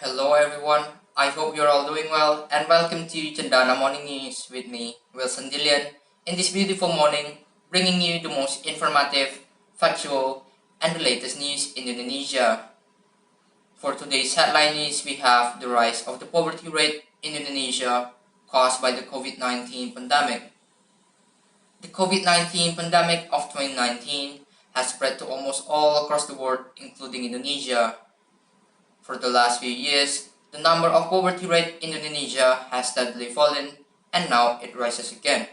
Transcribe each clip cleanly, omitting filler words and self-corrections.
Hello everyone, I hope you're all doing well and welcome to Cendana Morning News with me, Wilson Delion, in this beautiful morning, bringing you the most informative, factual, and the latest news in Indonesia. For today's headline news, we have the rise of the poverty rate in Indonesia caused by the COVID-19 pandemic. The COVID-19 pandemic of 2019 has spread to almost all across the world, including Indonesia. For the last few years, the number of poverty rate in Indonesia has steadily fallen and now it rises again.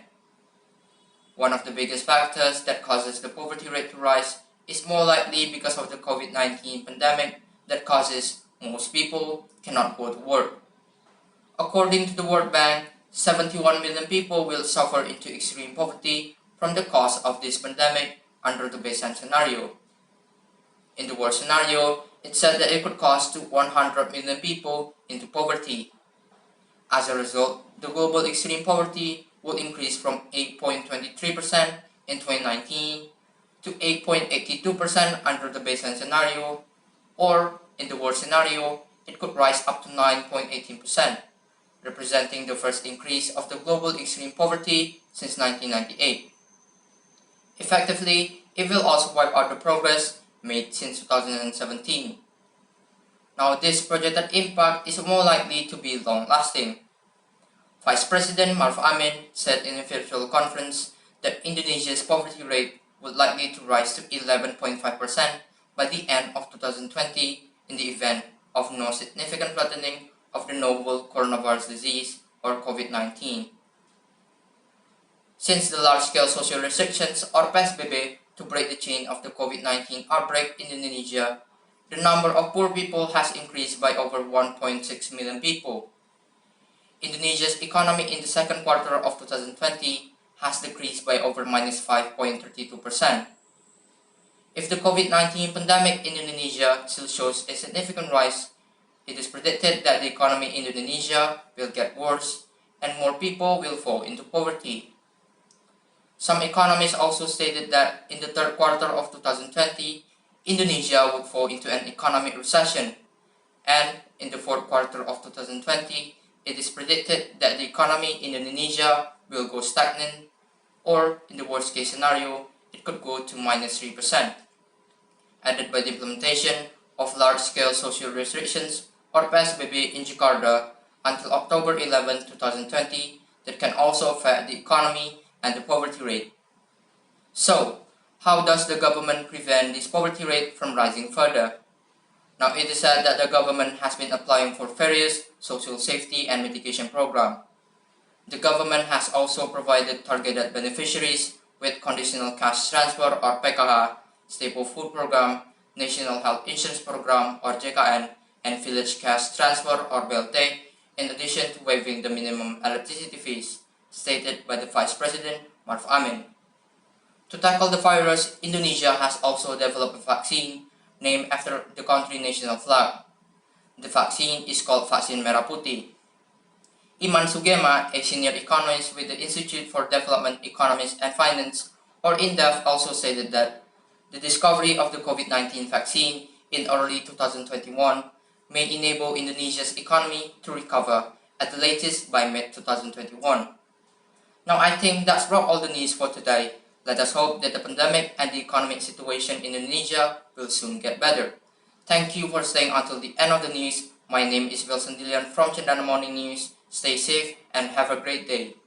One of the biggest factors that causes the poverty rate to rise is more likely because of the COVID-19 pandemic that causes most people cannot go to work. According to the World Bank, 71 million people will suffer into extreme poverty from the cause of this pandemic under the baseline scenario. In the worst scenario, it said that it could cause to 100 million people into poverty. As a result, the global extreme poverty will increase from 8.23% in 2019 to 8.82% under the baseline scenario, or in the worst scenario, it could rise up to 9.18%, representing the first increase of the global extreme poverty since 1998. Effectively, it will also wipe out the progress made since 2017. Now, this projected impact is more likely to be long-lasting. Vice President Maruf Amin said in a virtual conference that Indonesia's poverty rate would likely to rise to 11.5% by the end of 2020 in the event of no significant flattening of the novel coronavirus disease or COVID-19. Since the large-scale social restrictions or PSBB to break the chain of the COVID-19 outbreak in Indonesia, the number of poor people has increased by over 1.6 million people. Indonesia's economy in the second quarter of 2020 has decreased by over -5.32%. If the COVID-19 pandemic in Indonesia still shows a significant rise, it is predicted that the economy in Indonesia will get worse and more people will fall into poverty. Some economists also stated that in the third quarter of 2020, Indonesia would fall into an economic recession, and in the fourth quarter of 2020, it is predicted that the economy in Indonesia will go stagnant, or in the worst case scenario, it could go to -3%, added by the implementation of large-scale social restrictions or PSBB in Jakarta until October 11, 2020 that can also affect the economy and the poverty rate. So, how does the government prevent this poverty rate from rising further? Now, it is said that the government has been applying for various social safety and mitigation programs. The government has also provided targeted beneficiaries with conditional cash transfer or PKH, staple food program, National Health Insurance Program or JKN, and village cash transfer or BLT, in addition to waiving the minimum electricity fees, stated by the Vice President Maruf Amin. To tackle the virus, Indonesia has also developed a vaccine named after the country's national flag. The vaccine is called Vaksin Merah Putih. Iman Sugema, a senior economist with the Institute for Development Economics and Finance, or INDEF, also stated that the discovery of the COVID-19 vaccine in early 2021 may enable Indonesia's economy to recover at the latest by mid-2021. Now, I think that's all the news for today. Let us hope that the pandemic and the economic situation in Indonesia will soon get better. Thank you for staying until the end of the news. My name is Wilson Delion from Cendana Morning News. Stay safe and have a great day.